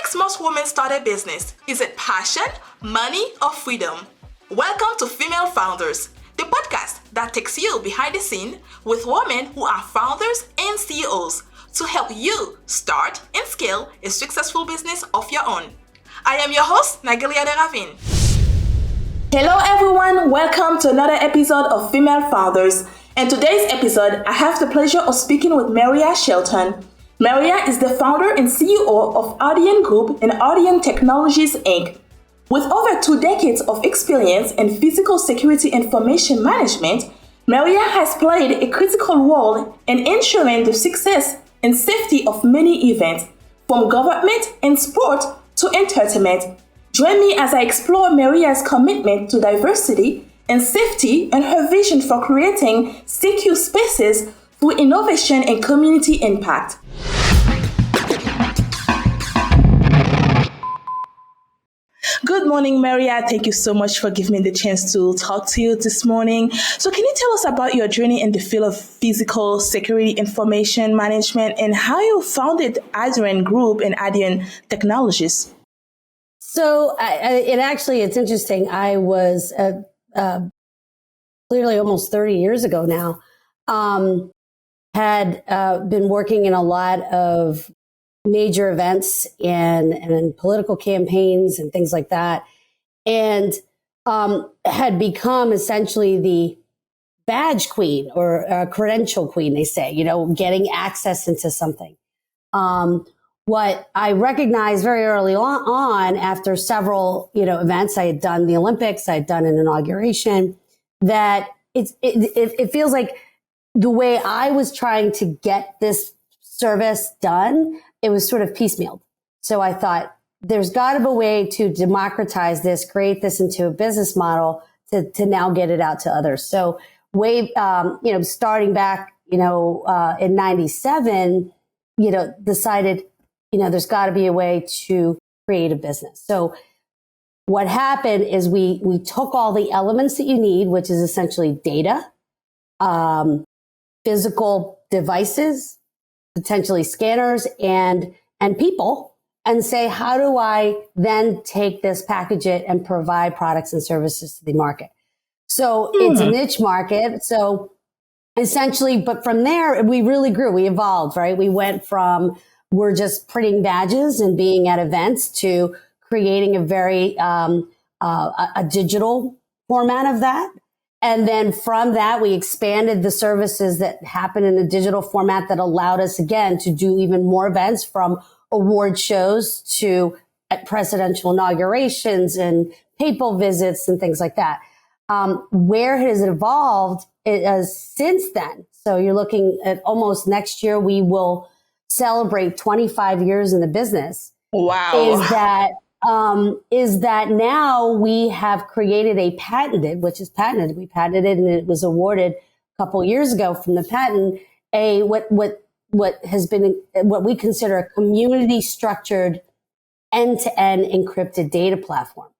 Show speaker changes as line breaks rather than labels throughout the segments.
makes most women start a business? Is it passion, money, or freedom? Welcome to Female Founders, the podcast that takes you behind the scene with women who are founders and CEOs to help you start and scale a successful business of your own. I am your host, Nagelia de Ravin. Hello everyone, welcome to another episode of Female Founders. In today's episode, I have the pleasure of speaking with Maria Shelton. Maria is the founder and CEO of Ardian Group and Ardian Technologies, Inc. With over 2 decades of experience in physical security information management, Maria has played a critical role in ensuring the success and safety of many events, from government and sport to entertainment. Join me as I explore Maria's commitment to diversity and safety and her vision for creating secure spaces through innovation and community impact. Good morning, Maria. Thank you so much for giving me the chance to talk to you this morning. So can you tell us about your journey in the field of physical security information management and how you founded Ardian Group and Ardian Technologies?
So it's interesting. I was clearly almost 30 years ago now, had been working in a lot of major events and political campaigns and things like that, and had become essentially the badge queen or credential queen, they say, getting access into something. What I recognized very early on after several, events, I had done the Olympics, I had done an inauguration, that it feels like the way I was trying to get this service done, it was sort of piecemealed. So I thought there's got to be a way to democratize this, create this into a business model to now get it out to others. So starting back, in 97, decided, there's got to be a way to create a business. So what happened is we took all the elements that you need, which is essentially data, physical devices, potentially scanners and people, and say, how do I then take this, package it, and provide products and services to the market? So it's a niche market. So essentially, but from there, we really grew. We evolved, right? We went from we're just printing badges and being at events to creating a very a digital format of that. And then from that, we expanded the services that happen in a digital format that allowed us, again, to do even more events, from award shows to presidential inaugurations and papal visits and things like that. Where has it evolved since then? So you're looking at almost next year, we will celebrate 25 years in the business.
Wow.
Is that now we have created we patented and it was awarded a couple of years ago from the patent, what has been what we consider a community structured end-to-end encrypted data platform.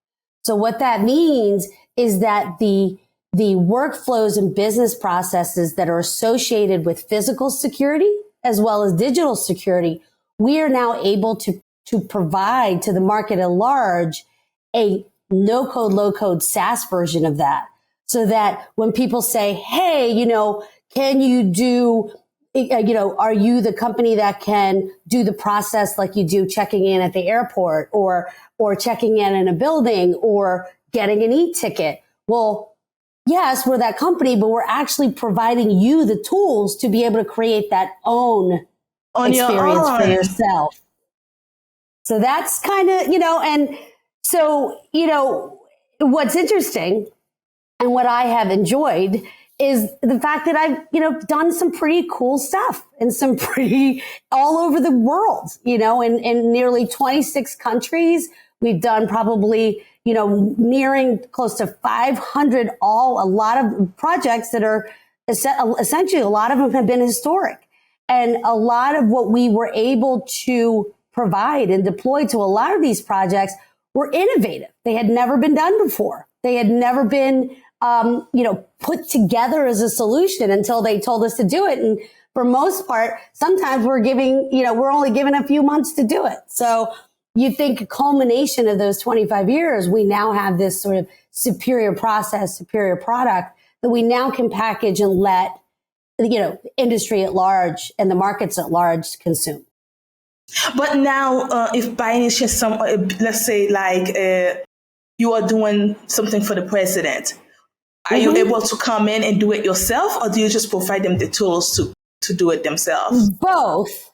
So what that means is that the workflows and business processes that are associated with physical security as well as digital security, we are now able to provide to the market at large a no-code, low-code SaaS version of that. So that when people say, hey, can you do, are you the company that can do the process like you do checking in at the airport or checking in a building or getting an e-ticket? Well, yes, we're that company, but we're actually providing you the tools to be able to create that own experience for yourself. So that's kind of, and so, what's interesting and what I have enjoyed is the fact that I've, done some pretty cool stuff and some pretty all over the world, in nearly 26 countries. We've done probably, nearing close to 500, a lot of projects that are essentially, a lot of them have been historic. And a lot of what we were able to provide and deploy to a lot of these projects were innovative. They had never been done before. They had never been, put together as a solution until they told us to do it. And for most part, sometimes we're only given a few months to do it. So, you think a culmination of those 25 years, we now have this sort of superior process, superior product that we now can package and let, the industry at large and the markets at large consume.
But now, if by any chance, let's say you are doing something for the president, are you able to come in and do it yourself, or do you just provide them the tools to do it themselves?
Both.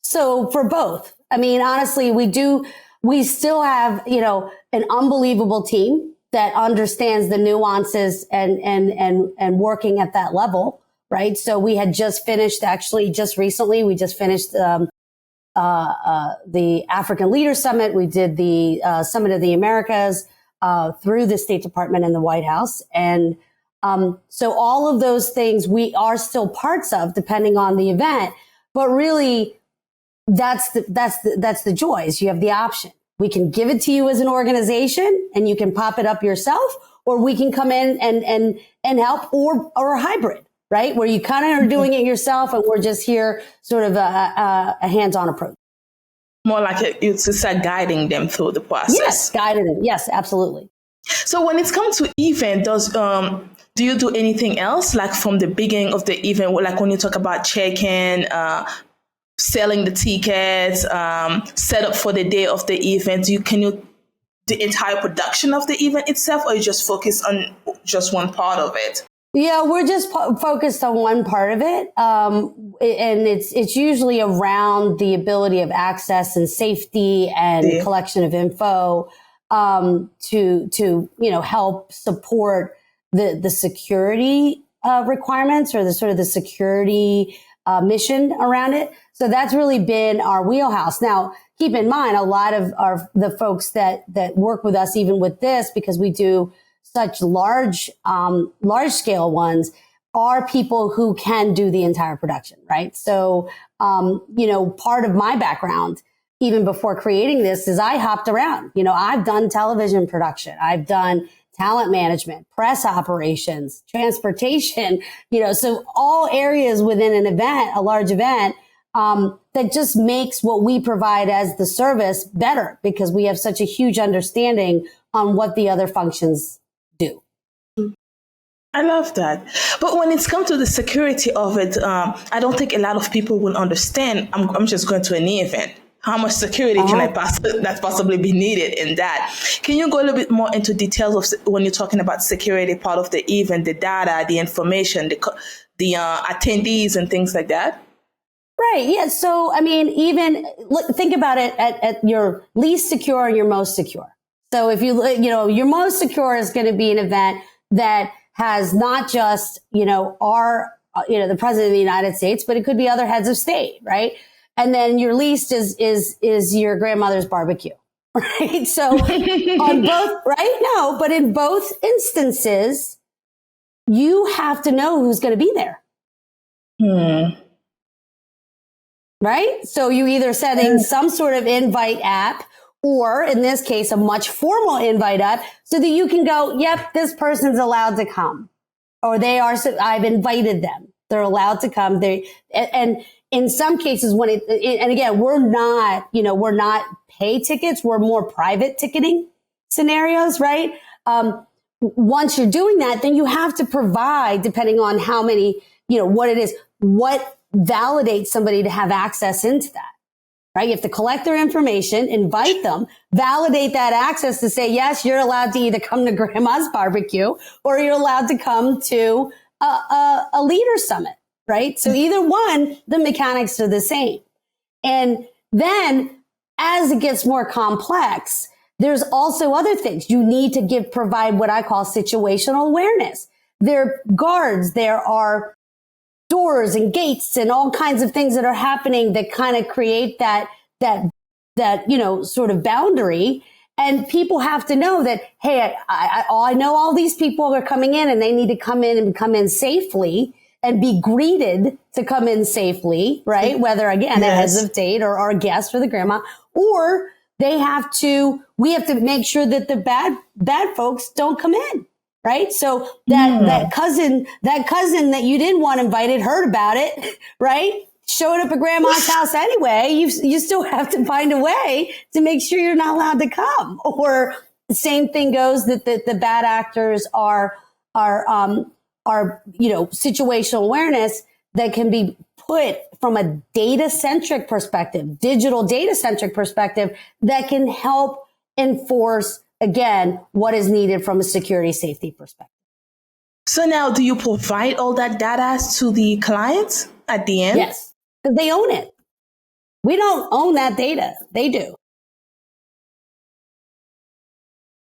So for both, I mean, honestly, we still have, an unbelievable team that understands the nuances and working at that level, right? So we had just finished, actually, just recently, we just finished the African Leaders Summit. We did the Summit of the Americas through the State Department and the White House. And so all of those things we are still parts of, depending on the event. But really, that's the joy, is you have the option. We can give it to you as an organization and you can pop it up yourself, or we can come in and help, or a hybrid, right? Where you kind of are doing it yourself and we're just here sort of a hands-on approach.
More like it's just guiding them through the process.
Yes, guiding them. Yes, absolutely.
So when it comes to event, do you do anything else, like from the beginning of the event, like when you talk about check-in, selling the tickets, set up for the day of the event? Can you the entire production of the event itself, or you just focus on just one part of it?
Yeah, we're just focused on one part of it, and it's usually around the ability of access and safety and collection of info to help support the security requirements, or the sort of the security mission around it. So that's really been our wheelhouse. Now, keep in mind, a lot of the folks that work with us, even with this, because we do such large scale ones, are people who can do the entire production, right? So, part of my background, even before creating this, is I hopped around. I've done television production. I've done talent management, press operations, transportation, so all areas within an event, a large event, that just makes what we provide as the service better, because we have such a huge understanding on what the other functions do.
I love that. But when it's come to the security of it, I don't think a lot of people will understand. I'm just going to an event. How much security can that possibly be needed in that? Can you go a little bit more into details of when you're talking about security part of the event, the data, the information, the attendees and things like that?
Right. Yeah. So, I mean, even think about it at your least secure and your most secure. So if your most secure is going to be an event that has not just, the president of the United States, but it could be other heads of state, right? And then your least is your grandmother's barbecue, right? So on both, right? No, but in both instances, you have to know who's going to be there. Right? So you either setting some sort of invite app, or in this case, a much formal invite app, so that you can go, yep, this person's allowed to come, or I've invited them. They're allowed to come. And in some cases, and again, we're not pay tickets. We're more private ticketing scenarios, right? Once you're doing that, then you have to provide, depending on how many, what it is, what validates somebody to have access into that, right? You have to collect their information, invite them, validate that access to say, yes, you're allowed to either come to grandma's barbecue, or you're allowed to come to a leader summit, right? So either one, the mechanics are the same. And then as it gets more complex, there's also other things. You need to provide what I call situational awareness. There are guards, there are doors and gates and all kinds of things that are happening that kind of create that sort of boundary. And people have to know that, hey, I know all these people are coming in and they need to come in safely and be greeted to come in safely, right? Whether, again, as of date or a guest for the grandma, or we have to make sure that the bad folks don't come in, right? So that cousin that you didn't want invited heard about it, right? showed up at grandma's house anyway, you still have to find a way to make sure you're not allowed to come. Or the same thing goes that the bad actors are situational awareness that can be put from a data-centric perspective, digital data-centric perspective that can help enforce, again, what is needed from a security safety perspective.
So now, do you provide all that data to the clients at the end?
Yes, because they own it. We don't own that data. They do.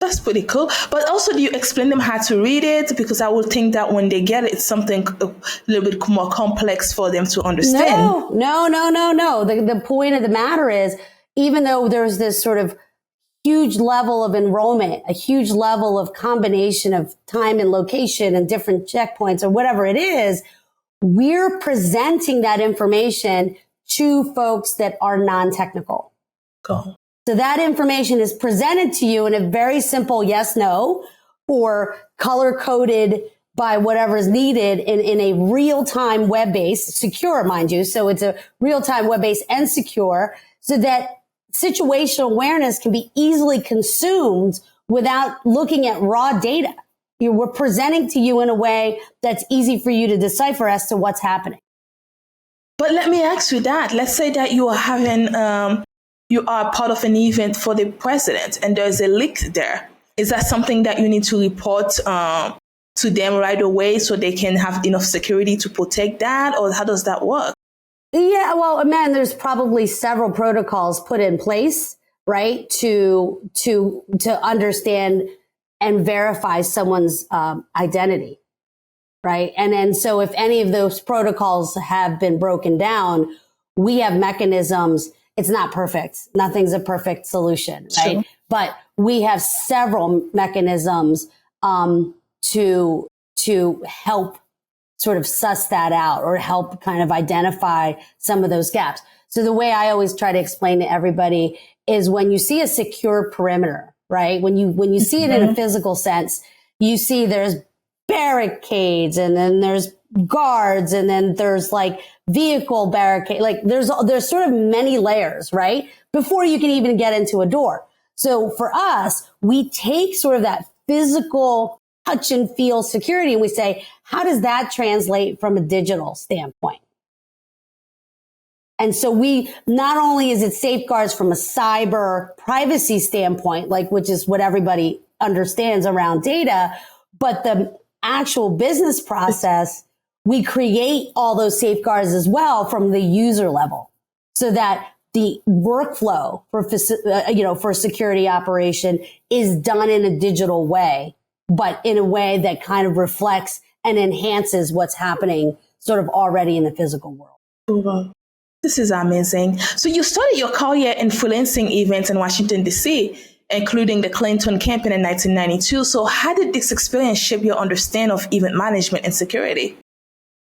That's pretty cool. But also, do you explain them how to read it? Because I would think that when they get it, it's something a little bit more complex for them to understand.
No. The point of the matter is, even though there's this sort of huge level of enrollment, a huge level of combination of time and location and different checkpoints or whatever it is, we're presenting that information to folks that are non-technical.
Cool.
So that information is presented to you in a very simple yes, no, or color-coded by whatever is needed in a real-time web-based, secure, mind you. So it's a real-time web-based and secure, so that situational awareness can be easily consumed without looking at raw data. We're presenting to you in a way that's easy for you to decipher as to what's happening.
But let me ask you that. Let's say that you are having, you are part of an event for the president and there's a leak there. Is that something that you need to report to them right away so they can have enough security to protect that? Or how does that work?
Yeah, well, man, there's probably several protocols put in place, right, to understand and verify someone's identity, right? And then so if any of those protocols have been broken down, we have mechanisms. It's not perfect. Nothing's a perfect solution, right? Sure. But we have several mechanisms to help sort of suss that out or help kind of identify some of those gaps. So the way I always try to explain to everybody is when you see a secure perimeter, right? When you see it in a physical sense, you see there's barricades and then there's guards and then there's like vehicle barricade. Like there's sort of many layers, right? Before you can even get into a door. So for us, we take sort of that physical touch and feel security and we say, how does that translate from a digital standpoint? And so we, not only is it safeguards from a cyber privacy standpoint, like, which is what everybody understands around data, but the actual business process, we create all those safeguards as well from the user level so that the workflow for security operation is done in a digital way, but in a way that kind of reflects and enhances what's happening sort of already in the physical world.
Wow. This is amazing. So you started your career in freelancing events in Washington, D.C., including the Clinton campaign in 1992. So how did this experience shape your understanding of event management and security?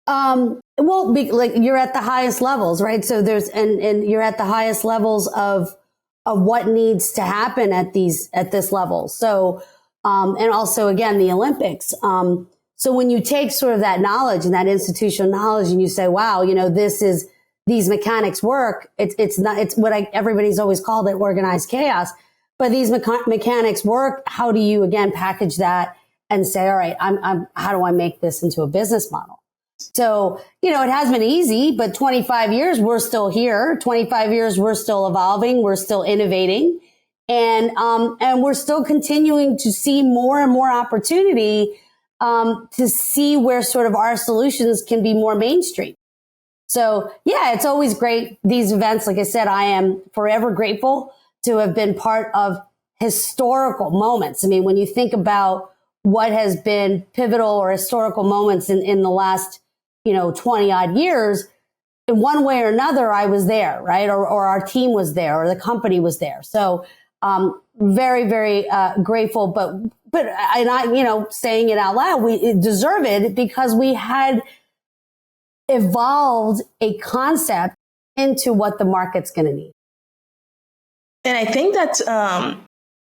Like you're at the highest levels, right? So and you're at the highest levels of what needs to happen at this level. So, and also again, the Olympics. So when you take sort of that knowledge and that institutional knowledge and you say, wow, these mechanics work. It's what everybody's always called it, organized chaos. But these mechanics work. How do you again package that and say, all right, how do I make this into a business model? So, it has been easy, but 25 years, we're still here. 25 years, we're still evolving. We're still innovating. And we're still continuing to see more and more opportunity, to see where sort of our solutions can be more mainstream. So yeah, it's always great. These events, like I said, I am forever grateful to have been part of historical moments. I mean, when you think about what has been pivotal or historical moments in the last, 20 odd years, in one way or another, I was there, right? Or our team was there or the company was there. So, very, very, grateful, but saying it out loud, we deserve it because we had evolved a concept into what the market's going to need.
And I think that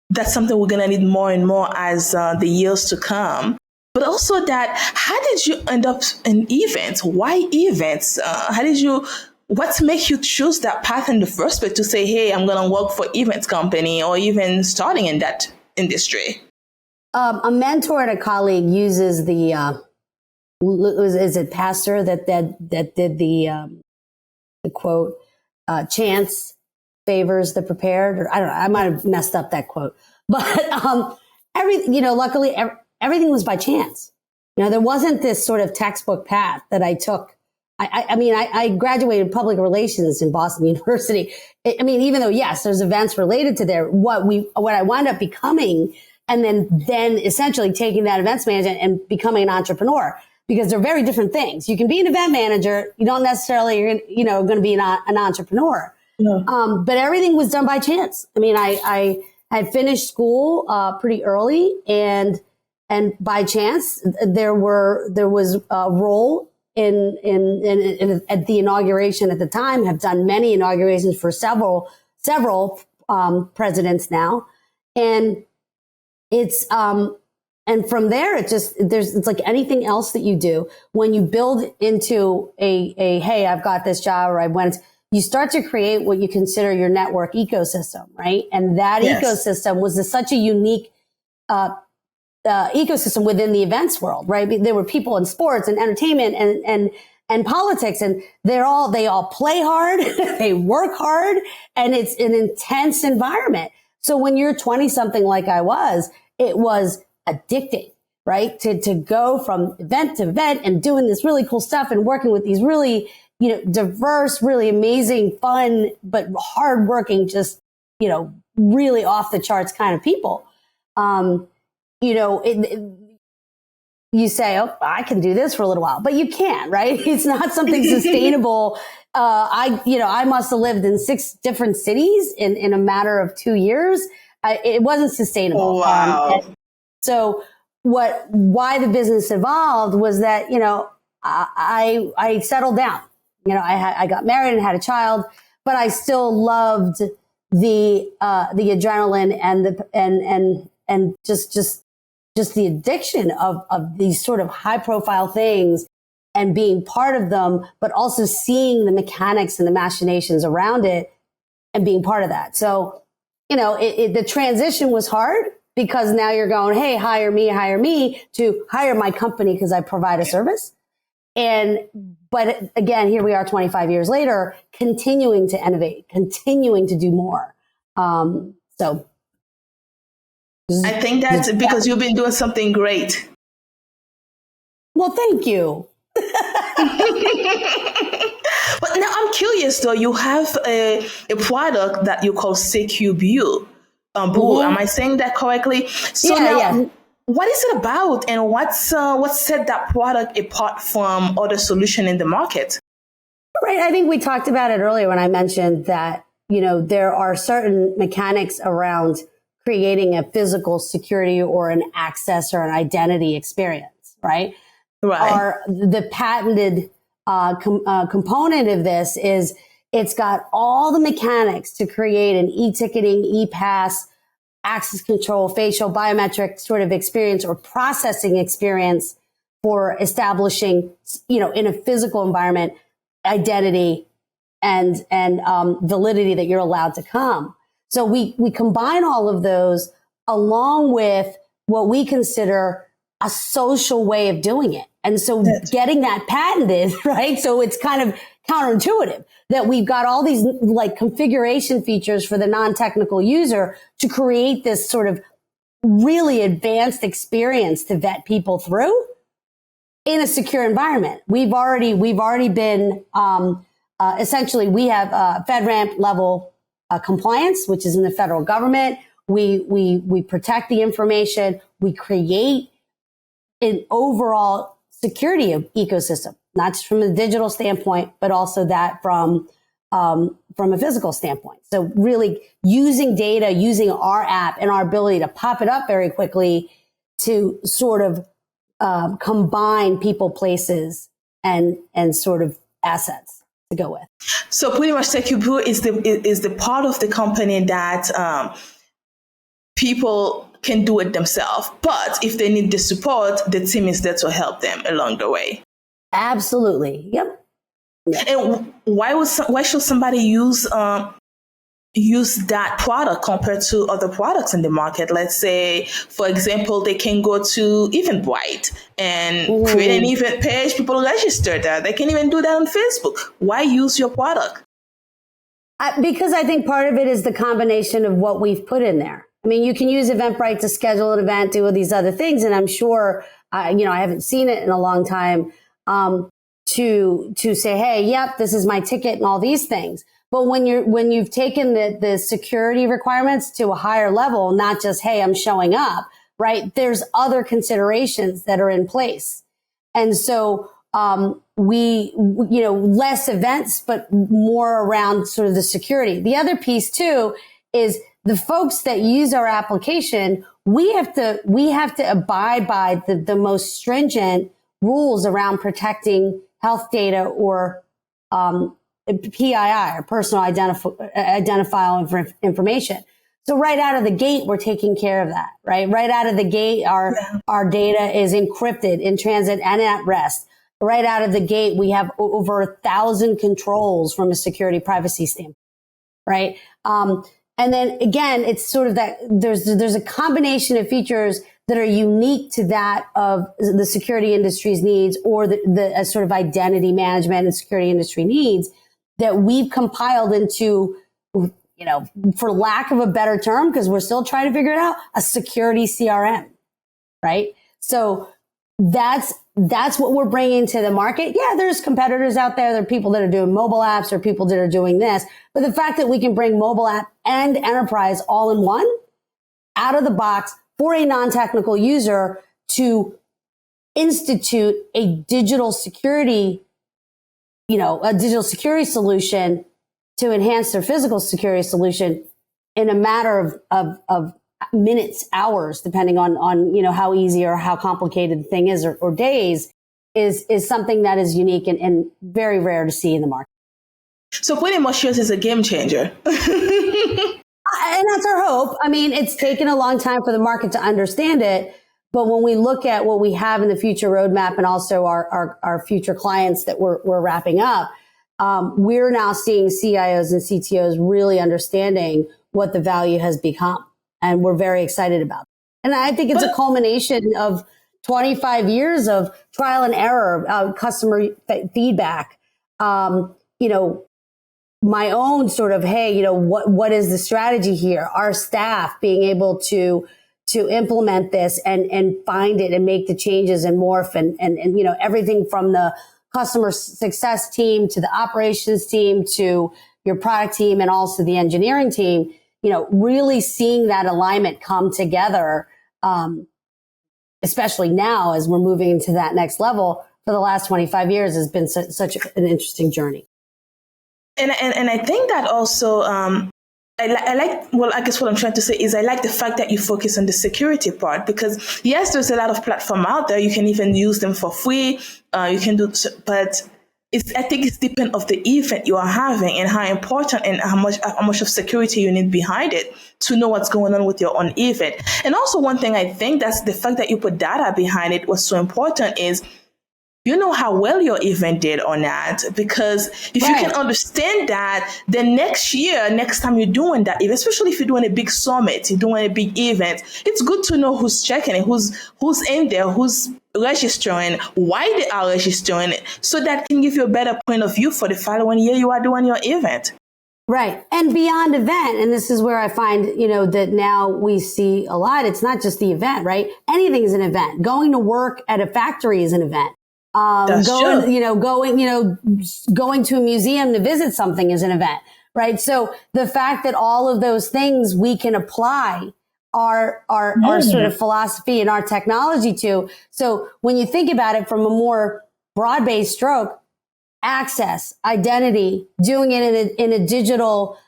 that's something we're going to need more and more as the years to come. But also that, how did you end up in events? Why events? How did you what makes you choose that path in the first place to say, hey, I'm going to work for events company or even starting in that industry?
A mentor and a colleague uses is it Pastor that did the quote, chance favors the prepared, or I don't know, I might have messed up that quote, but luckily everything was by chance. There wasn't this sort of textbook path that I took. I graduated public relations in Boston University. Even though, yes, there's events related to there, what I wound up becoming, and then essentially taking that events management and becoming an entrepreneur, because they're very different things. You can be an event manager. You don't necessarily, going to be an entrepreneur. Yeah. But everything was done by chance. I had finished school, pretty early, and by chance there was a role in at the inauguration at the time. Have done many inaugurations for several presidents now, and it's and from there it's like anything else that you do. When you build into a hey, I've got this job, or you start to create what you consider your network ecosystem, right? And that ecosystem was such a unique ecosystem within the events world, right? There were people in sports and entertainment and politics, and they all play hard, they work hard, and it's an intense environment. So when you're 20 something like I was, it was addicting, right? To go from event to event and doing this really cool stuff and working with these really, diverse, really amazing, fun, but hardworking, just, really off the charts kind of people. You say, oh, I can do this for a little while, but you can't, right? It's not something sustainable. I must have lived in 6 different cities in a matter of 2 years. It wasn't sustainable.
Oh, wow.
So why the business evolved was that, I settled down. I got married and had a child, but I still loved the adrenaline and just the addiction of these sort of high profile things and being part of them, but also seeing the mechanics and the machinations around it and being part of that. So, the transition was hard, because now you're going, hey, hire me, to hire my company because I provide a service. But again, here we are 25 years later, continuing to innovate, continuing to do more. So
I think that's because you've been doing something great.
Well, thank you.
But now I'm curious though, you have a product that you call CQBU. Am I saying that correctly? So what is it about, and what set that product apart from other solutions in the market?
Right. I think we talked about it earlier when I mentioned that, there are certain mechanics around creating a physical security or an access or an identity experience, right?
Right.
The patented component of this is it's got all the mechanics to create an e-ticketing, e-pass, access control, facial biometric sort of experience or processing experience for establishing, in a physical environment, identity and validity that you're allowed to come. So we combine all of those along with what we consider a social way of doing it. And so getting that patented, right? So it's kind of counterintuitive that we've got all these like configuration features for the non-technical user to create this sort of really advanced experience to vet people through in a secure environment. We've already been, essentially we have FedRAMP level compliance, which is in the federal government. We protect the information. We create an overall security ecosystem, not just from a digital standpoint, but also that from a physical standpoint. So really using data, using our app and our ability to pop it up very quickly to sort of combine people, places, and sort of assets to go with.
So pretty much TechUbu is the part of the company that people can do it themselves. But if they need the support, the team is there to help them along the way.
Absolutely. Yep.
And why should somebody use that product compared to other products in the market? Let's say, for example, they can go to Eventbrite and create an event page. People register there. They can even do that on Facebook. Why use your product?
Because I think part of it is the combination of what we've put in there. I mean, you can use Eventbrite to schedule an event, do all these other things, and I'm sure, I haven't seen it in a long time, to say, hey, yep, this is my ticket and all these things. But when you've taken the security requirements to a higher level, not just, hey, I'm showing up, right? There's other considerations that are in place. And so, less events, but more around sort of the security. The other piece too is the folks that use our application, we have to abide by the most stringent rules around protecting health data or PII, or personal identifiable information. So right out of the gate, we're taking care of that, right? Right out of the gate, our data is encrypted, in transit, and at rest. Right out of the gate, we have over 1,000 controls from a security privacy standpoint, right? And then again, it's sort of that there's a combination of features that are unique to that of the security industry's needs, or the sort of identity management and security industry needs that we've compiled into, for lack of a better term, because we're still trying to figure it out, a security CRM, right? So that's what we're bringing to the market. Yeah, there's competitors out there. There are people that are doing mobile apps, or people that are doing this. But the fact that we can bring mobile app and enterprise all in one, out of the box, for a non-technical user to institute a digital security solution to enhance their physical security solution in a matter of minutes, hours, depending on how easy or how complicated the thing is, or days, is something that is unique and very rare to see in the market.
So pretty much yours is a game changer.
And that's our hope. I mean, it's taken a long time for the market to understand it. But when we look at what we have in the future roadmap, and also our future clients that we're wrapping up, we're now seeing CIOs and CTOs really understanding what the value has become. And we're very excited about it. And I think it's a culmination of 25 years of trial and error, customer feedback, my own sort of, hey, what is the strategy here? Our staff being able to implement this and find it and make the changes and morph and everything from the customer success team to the operations team to your product team and also the engineering team, really seeing that alignment come together, especially now as we're moving into that next level for the last 25 years has been such an interesting journey.
And I think that also, I guess what I'm trying to say is I like the fact that you focus on the security part, because yes, there's a lot of platform out there. You can even use them for free. You can do, but I think it's dependent of the event you are having and how important and how much of security you need behind it to know what's going on with your own event. And also one thing I think that's the fact that you put data behind it was so important is you know how well your event did or not, because if you can understand that, then next time you're doing that, especially if you're doing a big summit, you're doing a big event, it's good to know who's checking it, who's in there, who's registering, why they are registering it, so that can give you a better point of view for the following year you are doing your event.
Right. And beyond event, and this is where I find, that now we see a lot, it's not just the event, right? Anything is an event. Going to work at a factory is an event. Going to a museum to visit something is an event, right? So the fact that all of those things we can apply our sort of philosophy and our technology to. So when you think about it from a more broad-based stroke, access, identity, doing it in a digital,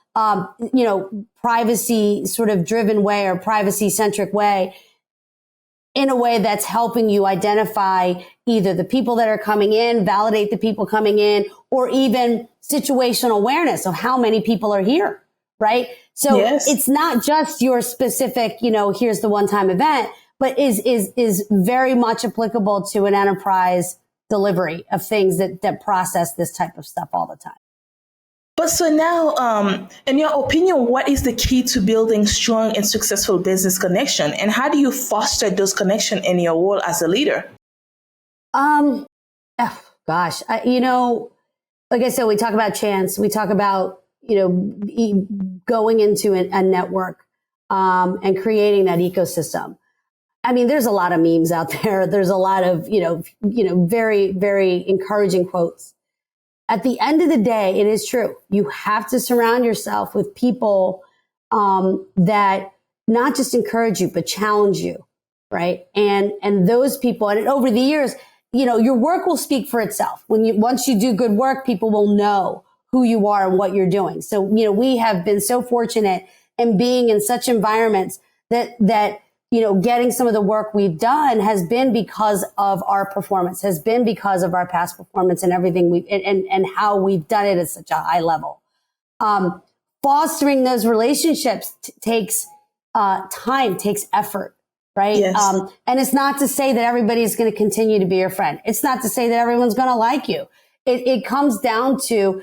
privacy sort of driven way or privacy centric way, in a way that's helping you identify either the people that are coming in, validate the people coming in, or even situational awareness of how many people are here, right? So It's not just your specific, here's the one-time event, but is very much applicable to an enterprise delivery of things that process this type of stuff all the time.
But so now, in your opinion, what is the key to building strong and successful business connection? And how do you foster those connections in your role as a leader?
Oh, gosh, like I said, we talk about chance. We talk about, going into a network and creating that ecosystem. I mean, there's a lot of memes out there. There's a lot of, very, very encouraging quotes. At the end of the day, it is true. You have to surround yourself with people that not just encourage you, but challenge you, right? And those people, and over the years, your work will speak for itself. Once you do good work, people will know who you are and what you're doing. So, we have been so fortunate in being in such environments that getting some of the work we've done has been because of our performance, has been because of our past performance and everything and how we've done it at such a high level. Fostering those relationships takes time, takes effort. Right.
Yes.
And it's not to say that everybody is going to continue to be your friend. It's not to say that everyone's going to like you. It comes down to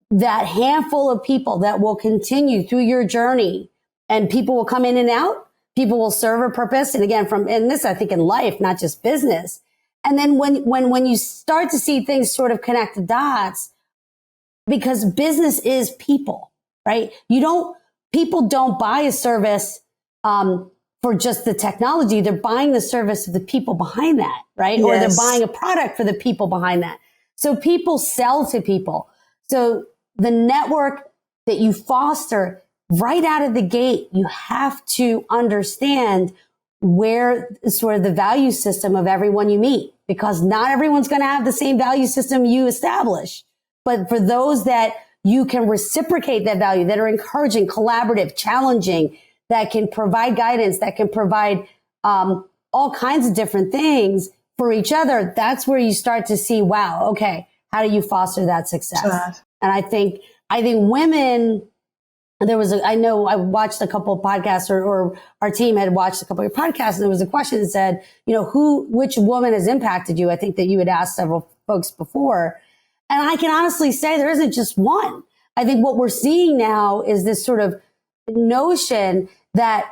that handful of people that will continue through your journey, and people will come in and out. People will serve a purpose. And again, and this, I think, in life, not just business. And then when you start to see things sort of connect the dots, because business is people, right? People don't buy a service, for just the technology. They're buying the service of the people behind that, right? Yes. Or they're buying a product for the people behind that. So people sell to people. So the network that you foster right out of the gate, you have to understand where sort of the value system of everyone you meet, because not everyone's going to have the same value system you establish. But for those that you can reciprocate that value, that are encouraging, collaborative, challenging, that can provide guidance, that can provide all kinds of different things for each other, that's where you start to see, wow, okay, how do you foster that success? Sure. And I think women, I know I watched a couple of podcasts, or our team had watched a couple of podcasts, and there was a question that said, which woman has impacted you? I think that you had asked several folks before. And I can honestly say there isn't just one. I think what we're seeing now is this sort of notion that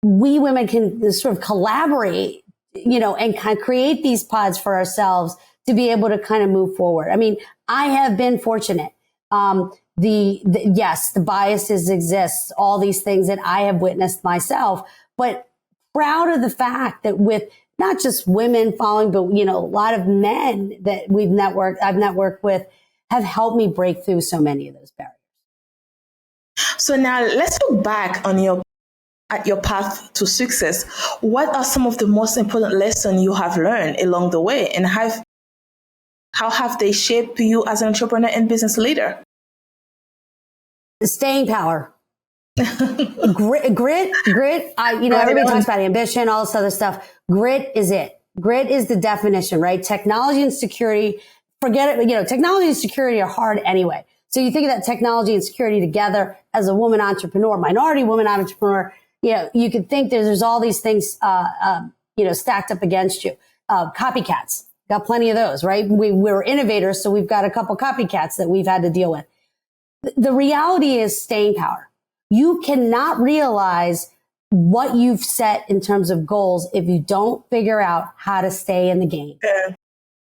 we women can sort of collaborate, and kind of create these pods for ourselves to be able to kind of move forward. I mean, I have been fortunate. Yes, the biases exist, all these things that I have witnessed myself, but proud of the fact that with not just women following, but, a lot of men that I've networked with have helped me break through so many of those barriers.
So now let's look back on your path to success. What are some of the most important lessons you have learned along the way, and how have they shaped you as an entrepreneur and business leader?
Staying power, grit. Everybody talks about ambition, all this other stuff. Grit is it. Grit is the definition, right? Technology and security. Forget it. Technology and security are hard anyway. So you think of that technology and security together as a woman entrepreneur, minority woman entrepreneur, you could think there's all these things, stacked up against you. Copycats, got plenty of those, right? We're innovators, so we've got a couple copycats that we've had to deal with. The reality is staying power. You cannot realize what you've set in terms of goals if you don't figure out how to stay in the game. Yeah.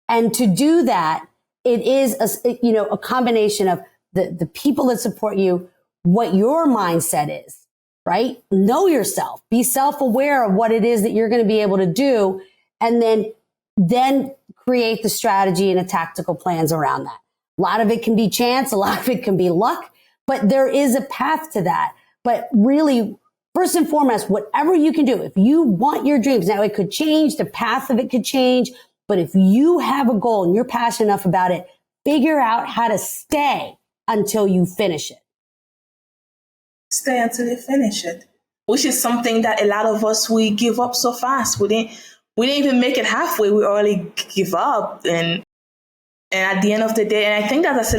And to do that, it is a combination of the people that support you, what your mindset is, right? Know yourself, be self-aware of what it is that you're going to be able to do, and then create the strategy and the tactical plans around that. A lot of it can be chance, a lot of it can be luck, but there is a path to that. But really, first and foremost, whatever you can do, if you want your dreams, now it could change, the path of it could change, but if you have a goal and you're passionate enough about it, figure out how to stay until you finish it.
Stay until you finish it, which is something that a lot of us, we give up so fast. We didn't even make it halfway. We already give up. And at the end of the day, and I think that's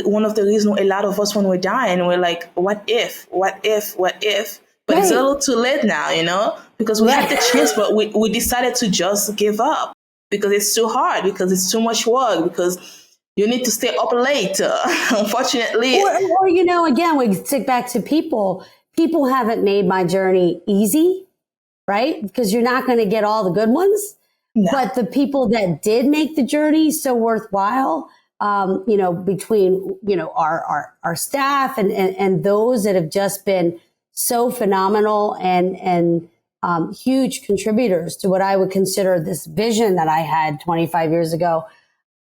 one of the reasons a lot of us, when we're dying, we're like, what if? But right. It's a little too late now, because we had the chance, but we decided to just give up. because it's too hard, because it's too much work, because you need to stay up late. Unfortunately.
Or, again, we stick back to people. People haven't made my journey easy, right? Because you're not going to get all the good ones. No. But the people that did make the journey so worthwhile, between, our staff and those that have just been so phenomenal and huge contributors to what I would consider this vision that I had 25 years ago,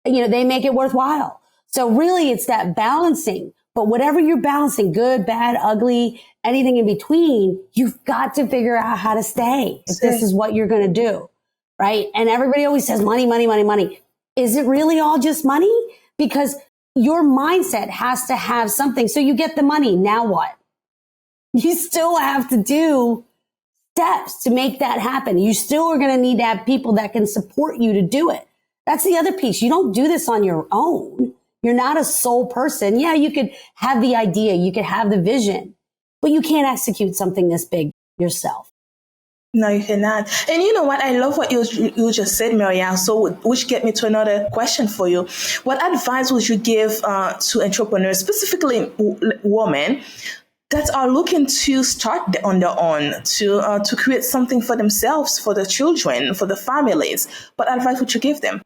they make it worthwhile. So really it's that balancing, but whatever you're balancing, good, bad, ugly, anything in between, you've got to figure out how to stay if this is what you're going to do. Right. And everybody always says money, money, money, money. Is it really all just money? Because your mindset has to have something. So you get the money. Now what? You still have to do steps to make that happen. You still are going to need to have people that can support you to do it. That's the other piece. You don't do this on your own. You're not a sole person. Yeah, you could have the idea. You could have the vision, but you can't execute something this big yourself.
No, you cannot. And you know what? I love what you just said, Marianne. So, which get me to another question for you. What advice would you give to entrepreneurs, specifically women, that are looking to start on their own, to create something for themselves, for the children, for the families? What advice would you give them?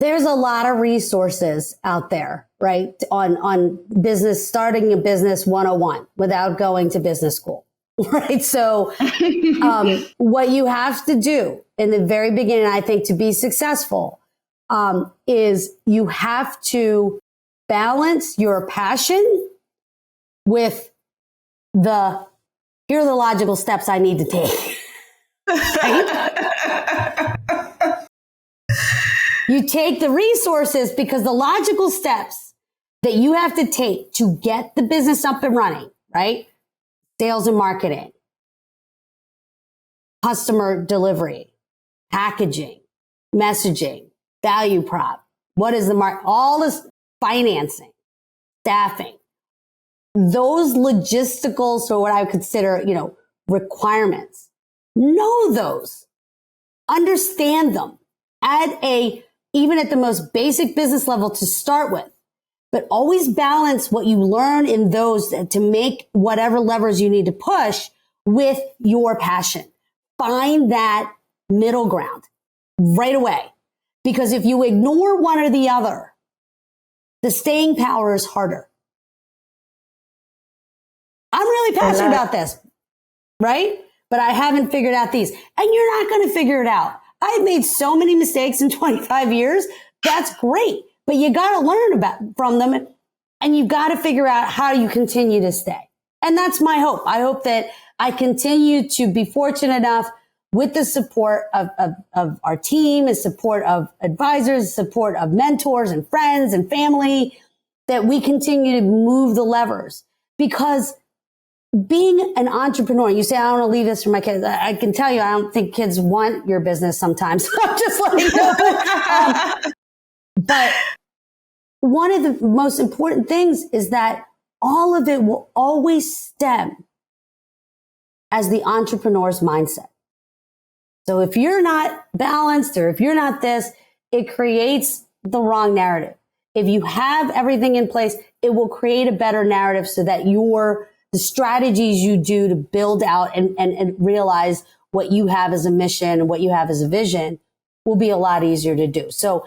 There's a lot of resources out there, right? On business, starting a business 101 without going to business school. Right. So what you have to do in the very beginning, I think, to be successful, is you have to balance your passion with here are the logical steps I need to take. Right? You take the resources because the logical steps that you have to take to get the business up and running, right? Sales and marketing, customer delivery, packaging, messaging, value prop. What is the market? All this financing, staffing, those logistical, so what I would consider, requirements. Know those, understand them, even at the most basic business level to start with. But always balance what you learn in those to make whatever levers you need to push with your passion. Find that middle ground right away. Because if you ignore one or the other, the staying power is harder. I'm really passionate about this, right? But I haven't figured out these. And you're not going to figure it out. I've made so many mistakes in 25 years. That's great. But you got to learn from them, and you've got to figure out how you continue to stay. And that's my hope. I hope that I continue to be fortunate enough with the support of our team and support of advisors, support of mentors and friends and family, that we continue to move the levers. Because being an entrepreneur, you say, I don't want to leave this for my kids. I can tell you, I don't think kids want your business sometimes. I'm just letting you know. But one of the most important things is that all of it will always stem as the entrepreneur's mindset. So if you're not balanced or if you're not this, it creates the wrong narrative. If you have everything in place, it will create a better narrative so that the strategies you do to build out and realize what you have as a mission and what you have as a vision will be a lot easier to do. So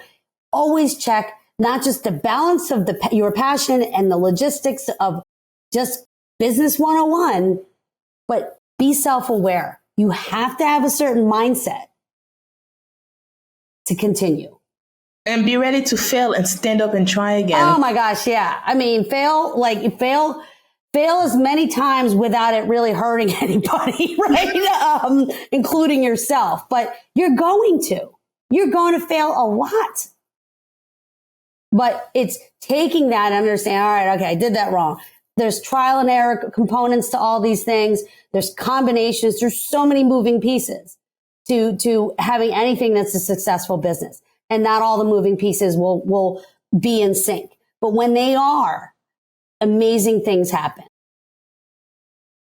always check not just the balance of your passion and the logistics of just business 101, but be self-aware. You have to have a certain mindset to continue.
And be ready to fail and stand up and try again.
Oh my gosh, yeah. I mean, fail as many times without it really hurting anybody, right? Including yourself. But you're going to fail a lot. But it's taking that and understanding, all right, okay, I did that wrong. There's trial and error components to all these things. There's combinations. There's so many moving pieces to having anything that's a successful business. And not all the moving pieces will be in sync. But when they are, amazing things happen.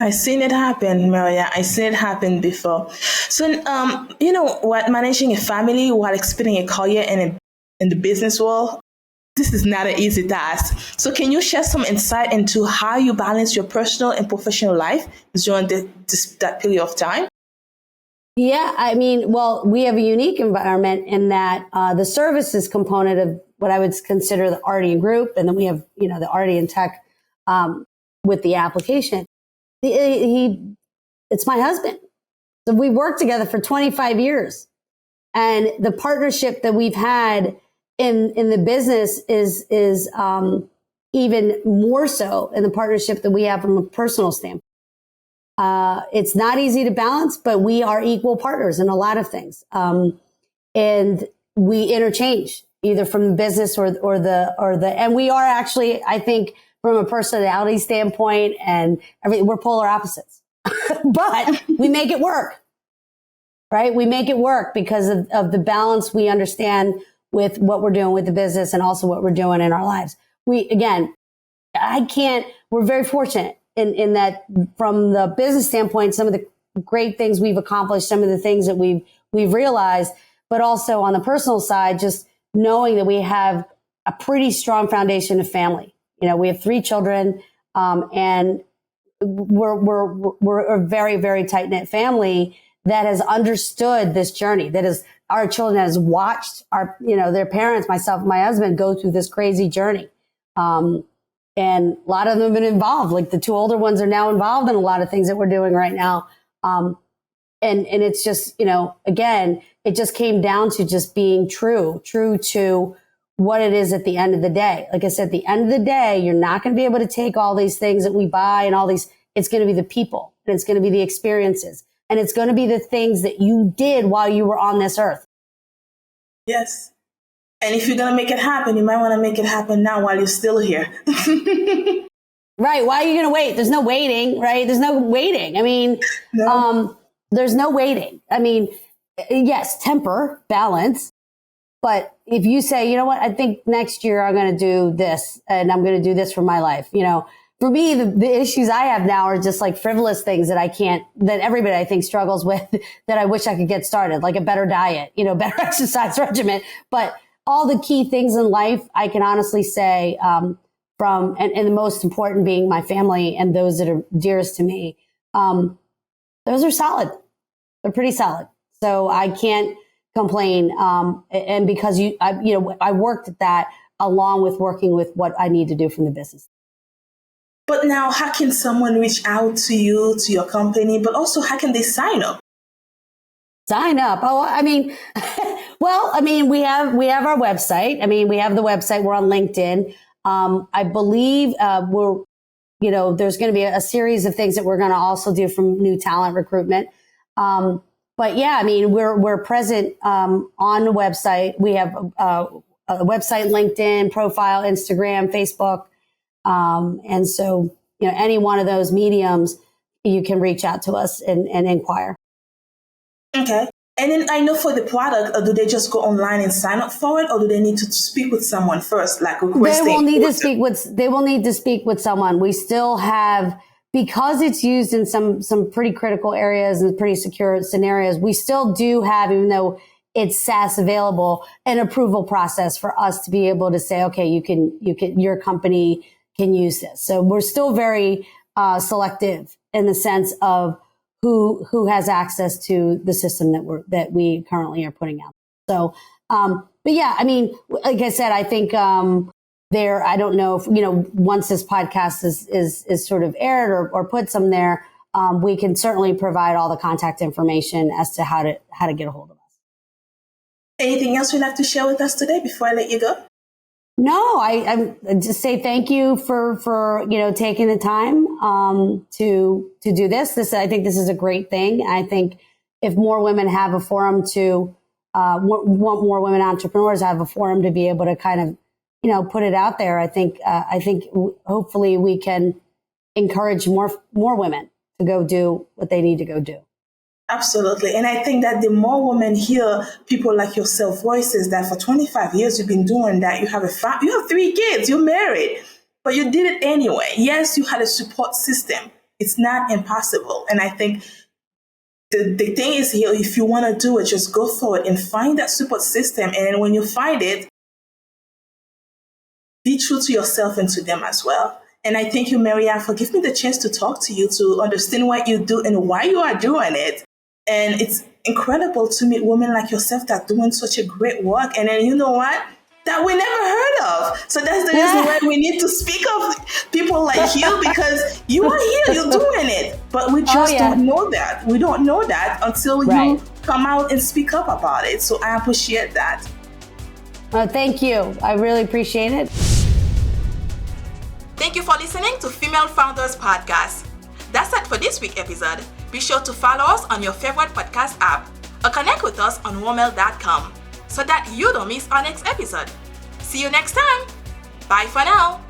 I seen it happen, Maria. I seen it happen before. So, you know what? Managing a family while expanding a career in the business world, this is not an easy task. So, can you share some insight into how you balance your personal and professional life during that period of time?
Yeah, I mean, well, we have a unique environment in that the services component of what I would consider the Ardian group, and then we have, the Ardian tech with the application. It's my husband. So we worked together for 25 years, and the partnership that we've had in the business is even more so in the partnership that we have from a personal standpoint. It's not easy to balance, but we are equal partners in a lot of things. And we interchange either from the business or and we are actually, I think, from a personality standpoint and everything, we're polar opposites, but we make it work, right? We make it work because of the balance we understand with what we're doing with the business and also what we're doing in our lives. We're very fortunate in that from the business standpoint, some of the great things we've accomplished, some of the things that we've realized, but also on the personal side, just knowing that we have a pretty strong foundation of family. We have 3 children, and we're a very, very tight knit family that has understood this journey. That is, our children has watched their parents, myself, and my husband go through this crazy journey. And a lot of them have been involved. Like the 2 older ones are now involved in a lot of things that we're doing right now. And it's just, again, it just came down to just being true to what it is at the end of the day. Like I said, at the end of the day, you're not going to be able to take all these things that we buy and all these. It's going to be the people, and it's going to be the experiences, and it's going to be the things that you did while you were on this earth.
Yes. And if you're going to make it happen, you might want to make it happen now while you're still here.
Right. Why are you going to wait? There's no waiting, right? There's no waiting. I mean, no. There's no waiting. I mean, yes, temper, balance. But if you say, you know what, I think next year I'm going to do this and I'm going to do this for my life. For me, the issues I have now are just like frivolous things that everybody I think struggles with that I wish I could get started, like a better diet, better exercise regimen. But all the key things in life, I can honestly say, and the most important being my family and those that are dearest to me, those are solid. They're pretty solid. So I can't complain. And because I worked at that along with working with what I need to do from the business.
But now, how can someone reach out to you, to your company, but also how can they sign up?
Sign up. Oh, I mean, we have our website. I mean, we have the website. We're on LinkedIn. I believe there's going to be a series of things that we're going to also do from new talent recruitment. But yeah, I mean, we're present on the website. We have a website, LinkedIn, profile, Instagram, Facebook. And so, any one of those mediums, you can reach out to us and inquire.
Okay. And then I know for the product, do they just go online and sign up for it, or do they need to speak with someone first, like requesting? They will
need to speak with someone. We still have, because it's used in some pretty critical areas and pretty secure scenarios, we still do have, even though it's SaaS available, an approval process for us to be able to say, okay, your company can use this. So we're still very selective in the sense of who has access to the system that we currently are putting out. So, but yeah, I mean, like I said, I think I don't know if once this podcast is sort of aired or put some there, we can certainly provide all the contact information as to how to get a hold of us.
Anything else you'd like to share with us today before I let you go?
No, I just say thank you for taking the time to do this. I think this is a great thing. I think if more women have a forum to want more women entrepreneurs have a forum to be able to kind of put it out there, I think hopefully we can encourage more women to go do what they need to go do.
Absolutely. And I think that the more women hear people like yourself voices that for 25 years you've been doing that, you have 3 kids, you're married, but you did it anyway. Yes, you had a support system. It's not impossible. And I think the thing is here, if you want to do it, just go for it and find that support system. And then when you find it, be true to yourself and to them as well. And I thank you, Marianne, for giving me the chance to talk to you, to understand what you do and why you are doing it. And it's incredible to meet women like yourself that are doing such a great work. And then you know what? That we never heard of. So that's the reason why we need to speak of people like you, because you are here, you're doing it. But we just don't know that. We don't know that until you come out and speak up about it. So I appreciate that.
Oh, thank you. I really appreciate it.
Thank you for listening to Female Founders Podcast. That's it for this week's episode. Be sure to follow us on your favorite podcast app or connect with us on womel.com so that you don't miss our next episode. See you next time. Bye for now.